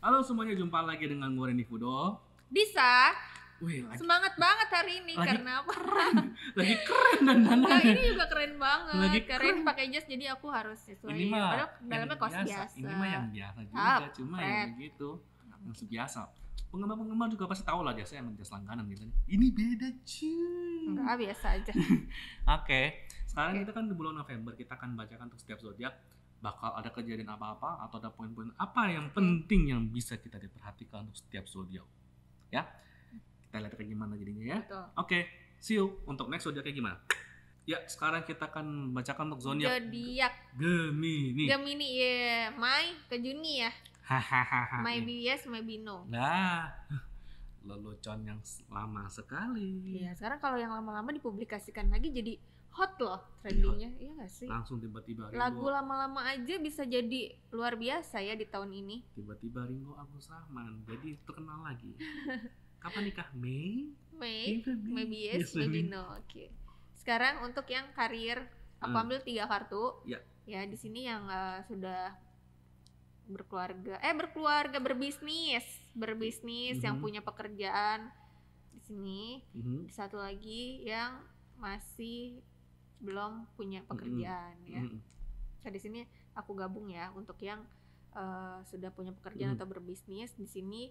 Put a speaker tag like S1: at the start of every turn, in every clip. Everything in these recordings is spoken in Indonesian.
S1: Halo semuanya, jumpa lagi dengan gue Rendy Fudo.
S2: Bisa.
S1: Wih,
S2: Semangat banget hari ini karena apa?
S1: Lagi keren dandanannya.
S2: Enggak, ini juga keren banget.
S1: Lagi
S2: karena
S1: keren.
S2: ini pakai jas jadi aku harus sesuai.
S1: Ini mah
S2: Padahal dalamnya kaos biasa.
S1: Ini mah yang biasa juga, cuma
S2: keren.
S1: yang begitu, yang biasa. Penggemar-penggemar juga pasti tahu lah jasnya emang jas langganan gitu. Ini beda cuy.
S2: Enggak, biasa aja.
S1: Oke. Sekarang kita kan di bulan November, kita akan bacakan untuk setiap zodiak bakal ada kejadian apa-apa atau ada poin-poin apa yang penting yang bisa kita diperhatikan untuk setiap zodiak. Ya. Kita lihat kayak gimana jadinya ya. Oke, see you untuk next zodiak kayak gimana. Ya, sekarang kita akan bacakan untuk zodiak Gemini.
S2: Gemini ya, Mai ke Juni ya.
S1: Hahaha.
S2: Mai bias, Mai bino.
S1: Nah, lelucon yang lama sekali.
S2: Iya, sekarang kalau yang lama-lama dipublikasikan lagi jadi hot loh trendingnya, iya nggak sih?
S1: Langsung tiba-tiba
S2: lagu lama-lama aja bisa jadi luar biasa ya di tahun ini.
S1: Tiba-tiba Ringo Agus Rahman jadi terkenal lagi. Kapan nikah? Mei
S2: bias, May bino. Oke. Sekarang untuk yang karir, aku ambil 3 kartu.
S1: Ya.
S2: Ya di sini yang sudah berbisnis, yang punya pekerjaan di sini. Satu lagi yang masih belum punya pekerjaan ya. Nah, di sini aku gabung ya untuk yang sudah punya pekerjaan atau berbisnis. Di sini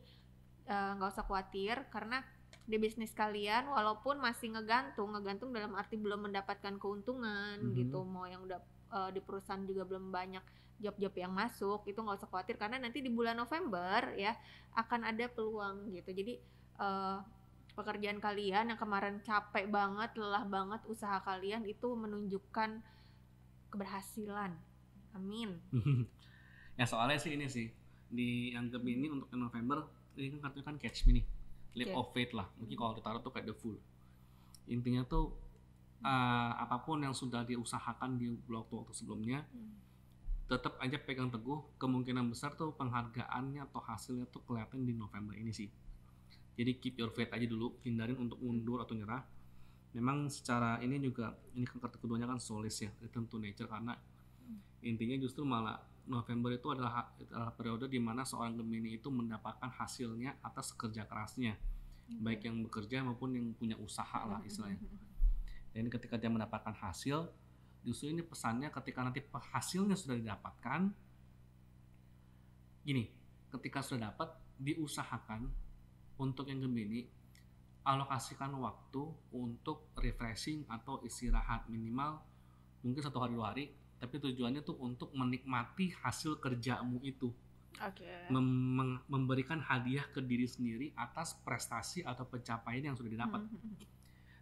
S2: nggak usah khawatir karena di bisnis kalian walaupun masih ngegantung dalam arti belum mendapatkan keuntungan gitu, mau yang udah di perusahaan juga belum banyak job-job yang masuk, itu nggak usah khawatir karena nanti di bulan November ya akan ada peluang gitu. Jadi pekerjaan kalian yang kemarin capek banget, lelah banget usaha kalian itu menunjukkan keberhasilan. Amin.
S1: Ya soalnya sih ini sih di yang Gemini untuk November ini kan kartunya kan Catch Me nih, Leap of Faith lah. Mungkin kalau ditaruh tuh kayak The Fool. Intinya tuh apapun yang sudah diusahakan di waktu sebelumnya, tetap aja pegang teguh. Kemungkinan besar tuh penghargaannya atau hasilnya tuh kelihatan di November ini sih. Jadi keep your faith aja dulu, hindarin untuk mundur atau nyerah. Memang secara ini juga, ini kan kartu keduanya kan Solace ya, Return to Nature, karena intinya justru malah November itu adalah periode di mana seorang Gemini itu mendapatkan hasilnya atas kerja kerasnya, baik yang bekerja maupun yang punya usaha lah istilahnya. Dan ketika dia mendapatkan hasil, justru ini pesannya ketika nanti hasilnya sudah didapatkan, gini, ketika sudah dapat diusahakan untuk yang Gemini, alokasikan waktu untuk refreshing atau istirahat minimal mungkin 1 hari 2 hari, tapi tujuannya tuh untuk menikmati hasil kerjamu itu. Memberikan hadiah ke diri sendiri atas prestasi atau pencapaian yang sudah didapat.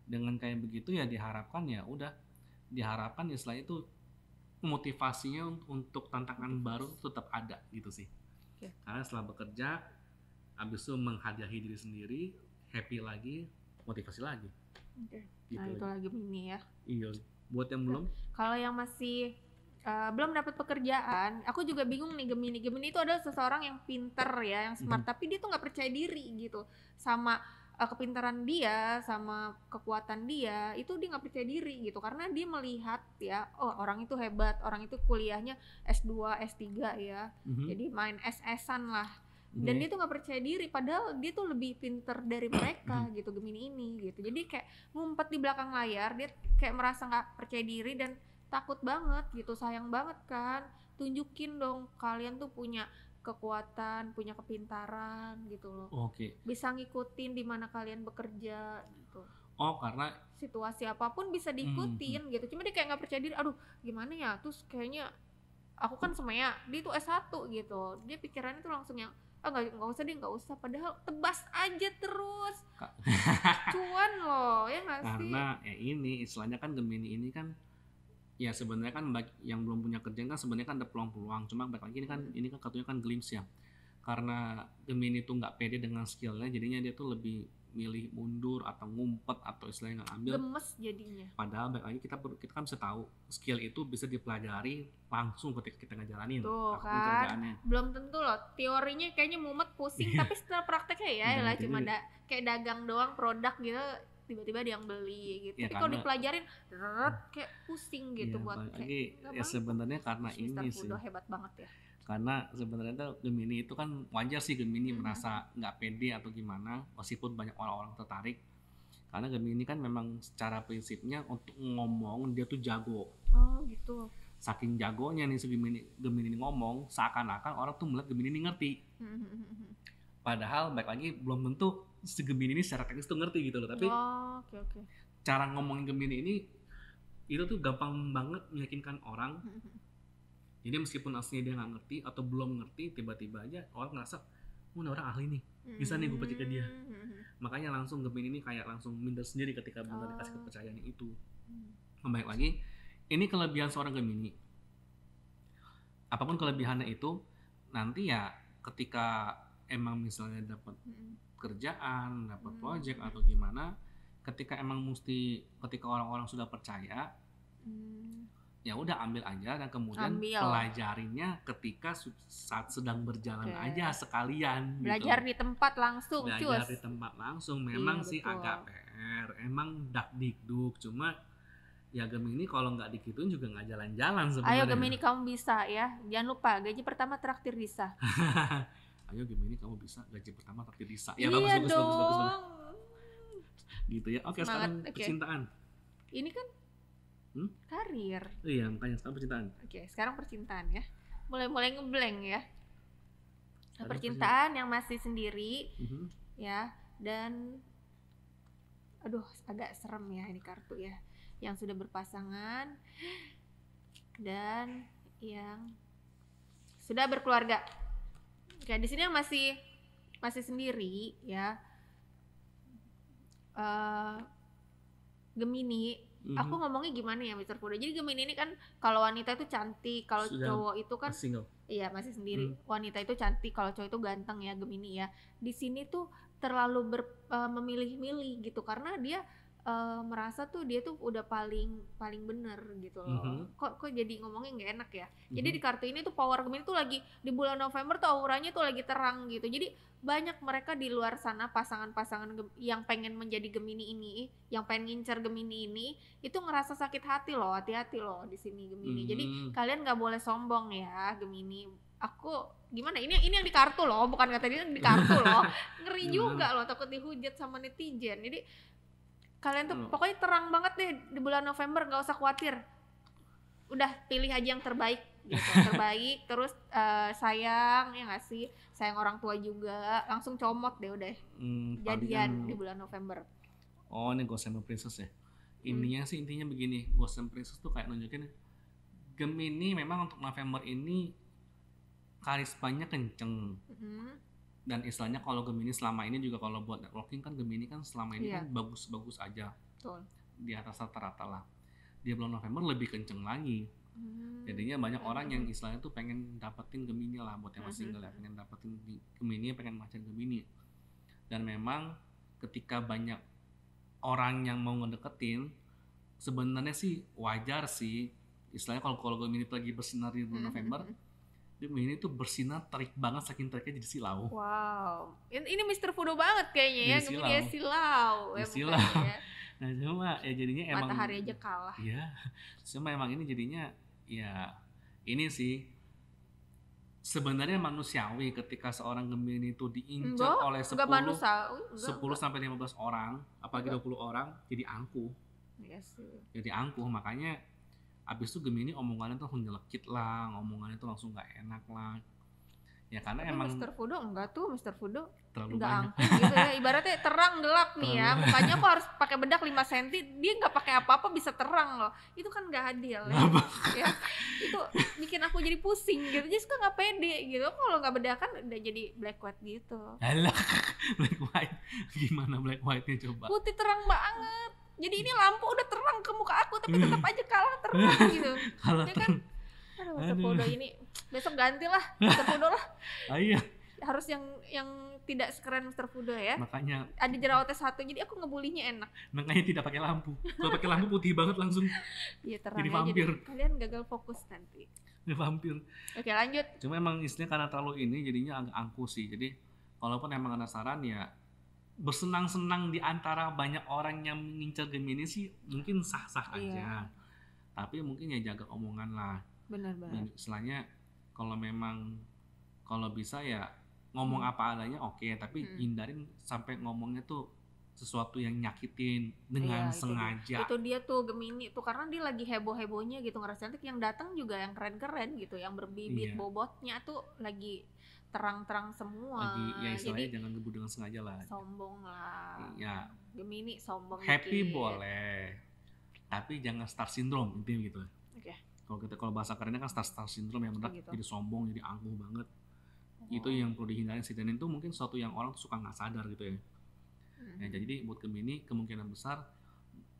S1: Dengan kayak begitu ya diharapkan ya setelah itu motivasinya untuk tantangan baru tetap ada gitu sih. Karena setelah bekerja habis itu menghadiahi diri sendiri, happy lagi, motivasi lagi.
S2: Gitu. Nah itu lagi ini ya.
S1: Iya. Buat yang belum,
S2: kalau yang masih belum dapat pekerjaan, aku juga bingung nih. Gemini itu adalah seseorang yang pinter ya, yang smart, tapi dia tuh nggak percaya diri gitu sama kepintaran dia, sama kekuatan dia. Itu dia nggak percaya diri gitu karena dia melihat ya, oh orang itu hebat, orang itu kuliahnya S2, S3 ya, jadi main SS-an lah. Dan dia tuh nggak percaya diri, padahal dia tuh lebih pinter dari mereka gitu, Gemini ini gitu. Jadi kayak ngumpet di belakang layar, dia kayak merasa nggak percaya diri dan takut banget gitu. Sayang banget kan, tunjukin dong kalian tuh punya kekuatan, punya kepintaran gitu loh. Bisa ngikutin di mana kalian bekerja gitu.
S1: Karena
S2: situasi apapun bisa diikutin gitu. Cuma dia kayak nggak percaya diri, aduh gimana ya, terus kayaknya aku kan semaya, dia tuh S1 gitu, dia pikirannya tuh langsung yang nggak usah, padahal tebas aja terus cuan loh ya nggak sih.
S1: Karena ya ini istilahnya kan Gemini ini kan ya sebenarnya kan yang belum punya kerjaan kan sebenarnya kan ada peluang-peluang, cuma balik lagi ini kan kartunya kan glimpse ya. Karena Gemini tuh nggak pede dengan skillnya, jadinya dia tuh lebih milih mundur atau ngumpet atau istilahnya nggak ambil,
S2: gemes jadinya.
S1: Padahal balik lagi kita kan bisa tahu skill itu bisa dipelajari langsung ketika kita ngejalanin
S2: kerjaannya. Belum tentu loh, teorinya kayaknya mumet pusing tapi setelah prakteknya ya lah cuma kayak dagang doang produk gitu tiba-tiba dia yang beli gitu.
S1: Ya,
S2: Tapi kalau
S1: karena
S2: dipelajarin kayak pusing gitu
S1: ya
S2: buat
S1: apalagi
S2: kayak
S1: ya sebenarnya karena
S2: Mr.
S1: ini sih.
S2: Fudo hebat banget ya.
S1: Karena sebenarnya tuh Gemini itu kan wajar sih Gemini
S2: Mhm.
S1: merasa nggak pede atau gimana, meskipun banyak orang-orang tertarik. Karena Gemini kan memang secara prinsipnya untuk ngomong dia tuh jago.
S2: Oh gitu.
S1: Saking jagonya nih si Gemini ini ngomong, seakan-akan orang tuh melihat Gemini ini ngerti. Padahal baik lagi belum tentu si Gemini ini secara teknis tuh ngerti gitu loh. Tapi
S2: Oh, oke.
S1: cara ngomongin Gemini ini itu tuh gampang banget meyakinkan orang. Jadi meskipun aslinya dia nggak ngerti atau belum ngerti, tiba-tiba aja orang ngerasa, oh ini orang ahli nih, bisa nih gue percaya ke dia. Makanya langsung Gemini ini kayak langsung minder sendiri ketika benar dikasih kepercayaan itu. Baik lagi, ini kelebihan seorang Gemini. Apapun kelebihannya itu, nanti ya ketika emang misalnya dapat kerjaan, dapat project atau gimana, ketika emang ketika orang-orang sudah percaya, ya udah ambil aja dan kemudian pelajarinya ketika saat sedang berjalan aja sekalian.
S2: Belajar
S1: gitu.
S2: di tempat langsung,
S1: Belajar di tempat langsung, memang iya, sih betul. Agak PR, emang dakdikduk, cuma ya Gemini kalau nggak dikituin juga nggak jalan-jalan sebenarnya.
S2: Ayo Gemini kamu bisa ya, jangan lupa gaji pertama traktir Risa.
S1: Ayo Gemini kamu bisa, gaji pertama traktir Risa.
S2: Ya
S1: iya
S2: bagus.
S1: Gitu ya. Oke, sekarang percintaan.
S2: Ini kan karir.
S1: Iya, makanya sekarang percintaan.
S2: Oke, sekarang percintaan ya. Mulai ngeblank ya. Percintaan yang masih sendiri, ya, dan aduh agak serem ya ini kartu ya. Yang sudah berpasangan dan yang sudah berkeluarga. Oke, di sini yang masih sendiri ya. Gemini. Aku ngomongnya gimana ya Mr. Fudo. Jadi Gemini ini kan kalau wanita itu cantik, kalau cowok itu kan
S1: single.
S2: Iya, masih sendiri. Wanita itu cantik, kalau cowok itu ganteng ya Gemini ya. Di sini tuh terlalu memilih-milih gitu karena dia merasa tuh dia tuh udah paling bener gitu loh. Kok jadi ngomongnya nggak enak ya. Jadi di kartu ini tuh power Gemini tuh lagi di bulan November tuh auranya tuh lagi terang gitu. Jadi banyak mereka di luar sana pasangan-pasangan yang pengen menjadi Gemini ini, yang pengen ngincer Gemini ini, itu ngerasa sakit hati loh. Hati-hati loh di sini Gemini. Jadi kalian nggak boleh sombong ya Gemini. Aku gimana? Ini yang di kartu loh, bukan kata dia di kartu loh. Ngeri juga loh, takut dihujat sama netizen. Jadi kalian tuh pokoknya terang banget deh di bulan November, nggak usah khawatir. Udah pilih aja yang terbaik gitu. Terbaik, terus sayang ya nggak sih, sayang orang tua juga, langsung comot deh udah jadian di bulan November.
S1: Oh ini Ghost and Princess ya. Intinya begini, Ghost and Princess tuh kayak nunjukin Gemini memang untuk November ini karismanya kenceng. Dan istilahnya kalau Gemini selama ini juga kalau buat networking kan Gemini kan selama ini kan bagus-bagus aja. Betul. Di atas rata-rata lah. Di bulan November lebih kenceng lagi. Jadinya banyak orang yang istilahnya tuh pengen dapetin Gemini lah, buat yang masih single ya, pengen dapetin Gemini, pengen macam Gemini. Dan memang ketika banyak orang yang mau ngedeketin, sebenarnya sih wajar sih. Istilahnya kalau Gemini lagi bersinar di bulan November, Gemini tuh bersinar terik banget, saking teriknya jadi silau.
S2: Wow, ini Mr. Fudo banget kayaknya ya, Gemini ya silau.
S1: Ya. Nah cuma ya jadinya emang
S2: matahari aja kalah.
S1: Iya, cuma emang ini jadinya ya ini sih sebenarnya manusiawi ketika seorang Gemini itu diincar oleh 10 sampai 15 orang, apalagi 20 orang, jadi angkuh.
S2: Iya sih.
S1: Jadi angkuh, makanya abis itu Gemini omongannya tuh langsung nyelekit lah, omongannya tuh langsung nggak enak lah. Ya karena emang
S2: Mr. Fudo enggak tuh, Mr. Fudo
S1: terlalu
S2: enggak
S1: banyak
S2: angkuh gitu ya, ibaratnya terang gelap nih ya, mukanya kok harus pakai bedak 5 cm, dia nggak pakai apa-apa bisa terang loh, itu kan nggak adil ya. Itu bikin aku jadi pusing gitu, jadi suka nggak pede gitu, kalau nggak bedakan udah jadi black white gitu.
S1: Alah, black white gimana black white-nya coba?
S2: Putih terang banget, jadi ini lampu udah terang ke muka aku tapi tetap aja kalah terang gitu.
S1: Kalah
S2: ya kan? Aduh, Mr. Fudo ini besok gantilah Mr. Fudo lah.
S1: Iya.
S2: Harus yang tidak sekeren Mr. Fudo ya.
S1: Makanya
S2: ada jerawatnya 1, jadi aku ngebulinya enak.
S1: Makanya tidak pakai lampu. Kalau pakai lampu putih banget langsung.
S2: Iya, terang
S1: jadi
S2: aja.
S1: vampir.
S2: Jadi kalian gagal fokus nanti.
S1: Jadi vampir.
S2: Oke, lanjut.
S1: Cuma emang istilahnya karena terlalu ini jadinya agak angkuh sih. Jadi kalaupun emang ada saran ya bersenang-senang di antara banyak orang yang mengincar Gemini sih mungkin sah-sah aja.
S2: Iya.
S1: Tapi mungkin ya jaga omongan lah.
S2: Benar-benar.
S1: Istilahnya kalau memang kalau bisa ya ngomong apa adanya oke, tapi hindarin sampai ngomongnya tuh sesuatu yang nyakitin dengan
S2: Iya,
S1: sengaja.
S2: itu dia tuh Gemini tuh, karena dia lagi heboh-hebohnya gitu, ngerasa cantik, yang datang juga yang keren-keren gitu, yang berbibit
S1: Iya.
S2: bobotnya tuh lagi terang-terang semua.
S1: Lagi ya istilahnya
S2: Jadi
S1: jangan gebuk dengan sengaja lah.
S2: sombong lah.
S1: Ya
S2: Gemini sombong
S1: happy
S2: dikit.
S1: boleh, tapi jangan star syndrome intinya gitu.
S2: Oke.
S1: Kalau bahasa kerennya kan star syndrome yang mendadak
S2: Gitu.
S1: jadi sombong, jadi angkuh banget. Itu yang perlu dihindari sih, dan itu mungkin sesuatu yang orang tuh suka nggak sadar gitu ya. Ya, jadi buat Gemini kemungkinan besar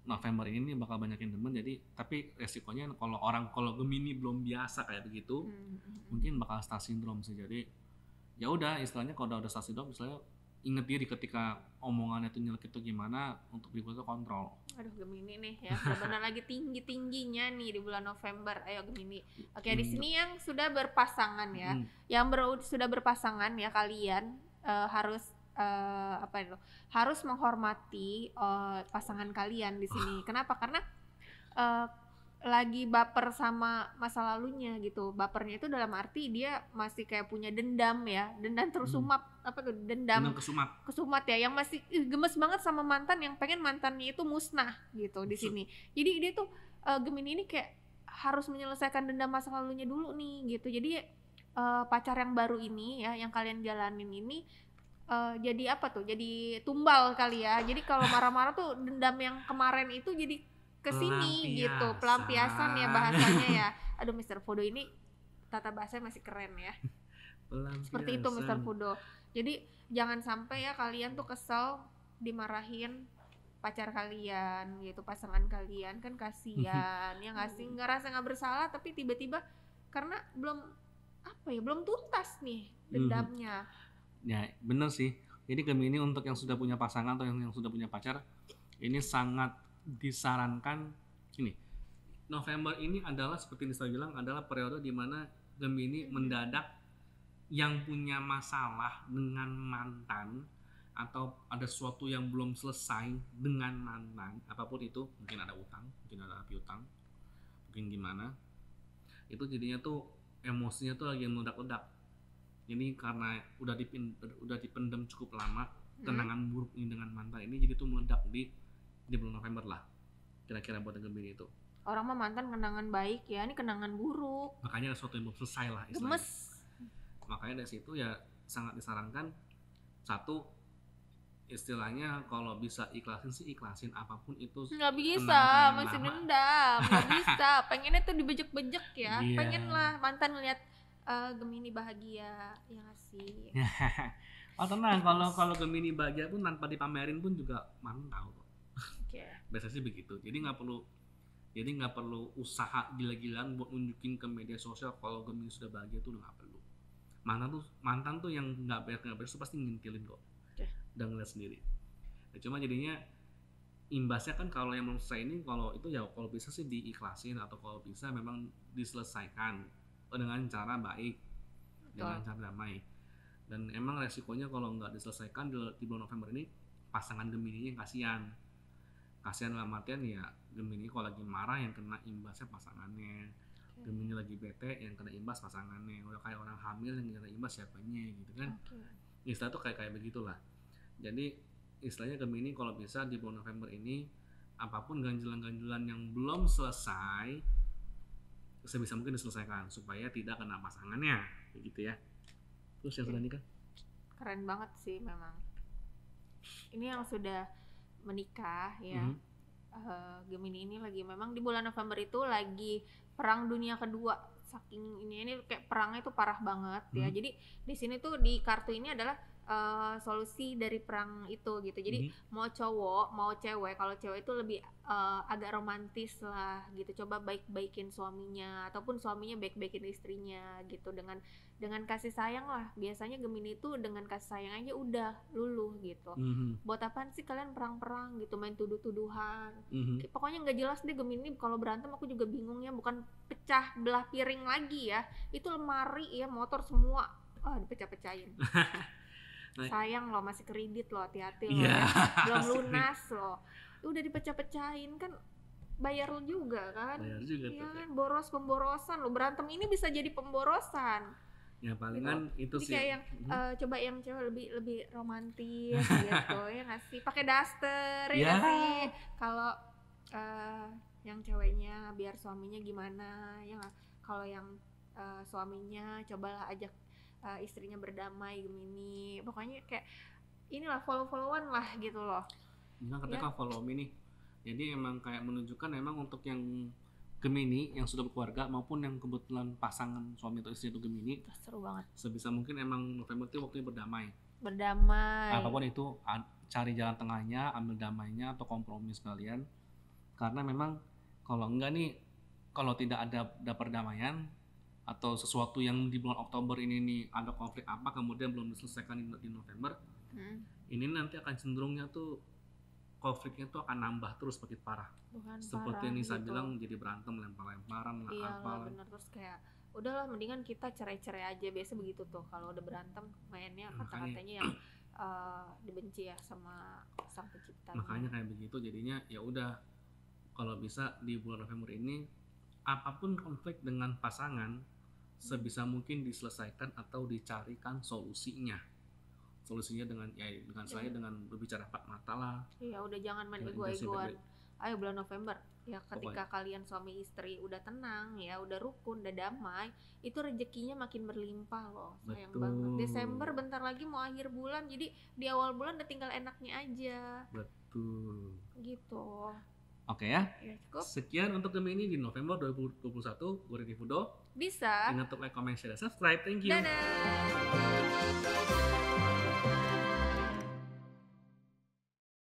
S1: November ini bakal banyak yang demen. Jadi tapi resikonya kalau Gemini belum biasa kayak begitu, mungkin bakal star syndrome sih. Jadi ya udah istilahnya kalau udah star syndrome, istilahnya inget diri ketika omongannya tuh nyelekit tuh gimana, untuk berikutnya kontrol.
S2: Aduh, Gemini nih ya, benar-benar lagi tinggi-tingginya nih di bulan November. Ayo Gemini. Oke, di sini yang sudah berpasangan ya. Yang sudah berpasangan ya, kalian harus apa itu? Harus menghormati pasangan kalian di sini. Kenapa? Karena lagi baper sama masa lalunya gitu. Bapernya itu dalam arti dia masih kayak punya dendam ya, dendam tersumap, apa tuh, dendam kesumat ya, yang masih gemes banget sama mantan, yang pengen mantannya itu musnah gitu di sini. Jadi dia tuh Gemini ini kayak harus menyelesaikan dendam masa lalunya dulu nih gitu. Jadi pacar yang baru ini ya, yang kalian jalanin ini jadi apa tuh? Jadi tumbal kali ya. Jadi kalau marah-marah tuh dendam yang kemarin itu jadi kesini gitu, pelampiasan ya bahasanya ya. Aduh, Mr. Fudo ini tata bahasanya masih keren ya. Seperti itu Mr. Fudo. Jadi jangan sampai ya kalian tuh kesel dimarahin pacar kalian gitu, pasangan kalian, kan kasihan ya nggak sih, ngerasa nggak bersalah tapi tiba-tiba karena belum tuntas nih dendamnya.
S1: Ya bener sih. Jadi Gemini untuk yang sudah punya pasangan atau yang sudah punya pacar, ini sangat disarankan ini. November ini adalah seperti yang saya bilang, adalah periode di mana Gemini mendadak yang punya masalah dengan mantan atau ada sesuatu yang belum selesai dengan mantan, apapun itu, mungkin ada utang, mungkin ada piutang, mungkin gimana, itu jadinya tuh emosinya tuh lagi meledak-ledak. Ini karena udah dipendam cukup lama kenangan buruk ini dengan mantan ini, jadi tuh meledak di bulan November lah, kira-kira buat Gemini itu.
S2: Orang mah mantan kenangan baik ya, ini kenangan buruk.
S1: Makanya ada sesuatu yang belum selesai lah istilahnya.
S2: Gemes.
S1: Makanya dari situ ya sangat disarankan, satu, istilahnya kalau bisa ikhlasin sih ikhlasin apapun itu.
S2: Nggak bisa, masih dendam, nggak bisa. Pengennya tuh dibejek-bejek ya.
S1: Yeah.
S2: Pengen lah mantan ngeliat Gemini bahagia, ya nggak sih?
S1: Oh tenang, kalau Gemini bahagia pun tanpa dipamerin pun juga mantap. Biasanya sih begitu. Jadi nggak perlu usaha gila-gilaan buat nunjukin ke media sosial kalau Gemini sudah bahagia, tuh nggak perlu. Mantan tuh yang nggak beres pasti ngintilin kok. Udah ngeliat sendiri. Ya, cuma jadinya imbasnya kan kalau yang belum selesai ini, kalau itu ya kalau bisa sih diikhlasin, atau kalau bisa memang diselesaikan dengan cara baik, dengan cara damai. Dan emang resikonya kalau nggak diselesaikan di bulan November ini, pasangan Gemini yang kasihan dalam artian ya, Gemini kalau lagi marah yang kena imbasnya pasangannya, Gemini lagi bete yang kena imbas pasangannya, udah kayak orang hamil yang kena imbas siapanya gitu kan. Istilah tuh kayak begitulah. Jadi istilahnya Gemini kalau bisa di bulan November ini, apapun ganjilan-ganjilan yang belum selesai sebisa mungkin diselesaikan supaya tidak kena pasangannya, begitu ya. Terus yang sudah nikah?
S2: Keren banget sih memang. Ini yang sudah menikah ya. Gemini ini lagi memang di bulan November itu lagi perang dunia kedua. Saking ini kayak perangnya itu parah banget ya. Jadi di sini tuh di kartu ini adalah solusi dari perang itu gitu. Jadi mau cowok mau cewek, kalau cewek itu lebih agak romantis lah gitu, coba baik-baikin suaminya ataupun suaminya baik-baikin istrinya gitu, dengan kasih sayang lah. Biasanya Gemini itu dengan kasih sayang aja udah luluh gitu. Buat apaan sih kalian perang-perang gitu, main tuduh-tuduhan. Pokoknya nggak jelas deh Gemini. Kalau berantem aku juga bingung ya, bukan pecah belah piring lagi ya, itu lemari ya, motor semua dipecah-pecahin.
S1: Nah,
S2: sayang loh, masih kredit loh, hati-hati loh
S1: iya.
S2: ya. Belum lunas loh. Udah dipecah-pecahin kan bayar lo juga kan.
S1: Bayar juga tuh
S2: Iya
S1: kayak.
S2: kan, boros pemborosan lo. Berantem ini bisa jadi pemborosan.
S1: Ya palingan itu
S2: Jadi
S1: sih.
S2: kayak yang coba yang cewek lebih romantis gitu ya nggak sih, pakai daster ya
S1: Ya.
S2: nggak sih, kalau yang ceweknya biar suaminya gimana ya nggak, kalau yang suaminya cobalah ajak istrinya berdamai Gemini, pokoknya kayak inilah follow-followan lah gitu loh.
S1: Nah,
S2: Ya.
S1: ketika follow me nih, jadi emang kayak menunjukkan memang untuk yang Gemini yang sudah berkeluarga maupun yang kebetulan pasangan suami atau istri itu Gemini,
S2: Seru banget
S1: sebisa mungkin emang November itu waktunya berdamai.
S2: berdamai.
S1: Apapun itu, cari jalan tengahnya, ambil damainya atau kompromi sekalian. Karena memang kalau enggak nih, kalau tidak ada perdamaian atau sesuatu yang di bulan Oktober ini nih ada konflik apa kemudian belum diselesaikan di November, ini nanti akan cenderungnya tuh konfliknya tuh akan nambah terus makin parah.
S2: Bukan
S1: Seperti
S2: parah
S1: yang Nisa
S2: gitu.
S1: bilang, jadi berantem, lempar-lemparan lah,
S2: Iya
S1: apalah.
S2: bener, terus kayak udahlah mendingan kita cerai-cerai aja, biasa begitu tuh kalau udah berantem mainnya kata-katanya yang dibenci ya sama sang penciptanya.
S1: Makanya kayak begitu jadinya ya udah, kalau bisa di bulan November ini apapun konflik dengan pasangan sebisa mungkin diselesaikan atau dicarikan solusinya dengan saya dengan berbicara empat mata lah.
S2: Iya udah jangan main
S1: Dengan
S2: ego-egoan. Ayo bulan November ya, ketika
S1: Pokoknya.
S2: kalian suami istri udah tenang ya, udah rukun, udah damai, itu rezekinya makin berlimpah loh. Sayang
S1: Betul.
S2: banget. Desember bentar lagi mau akhir bulan, jadi di awal bulan udah tinggal enaknya aja.
S1: Betul.
S2: Gitu.
S1: Oke ya.
S2: Ya cukup.
S1: Sekian untuk Gemini di November 2021. Gue Ricky Fudo.
S2: Bisa.
S1: Ingat untuk like, comment, share, dan subscribe. Thank you.
S2: Dadah.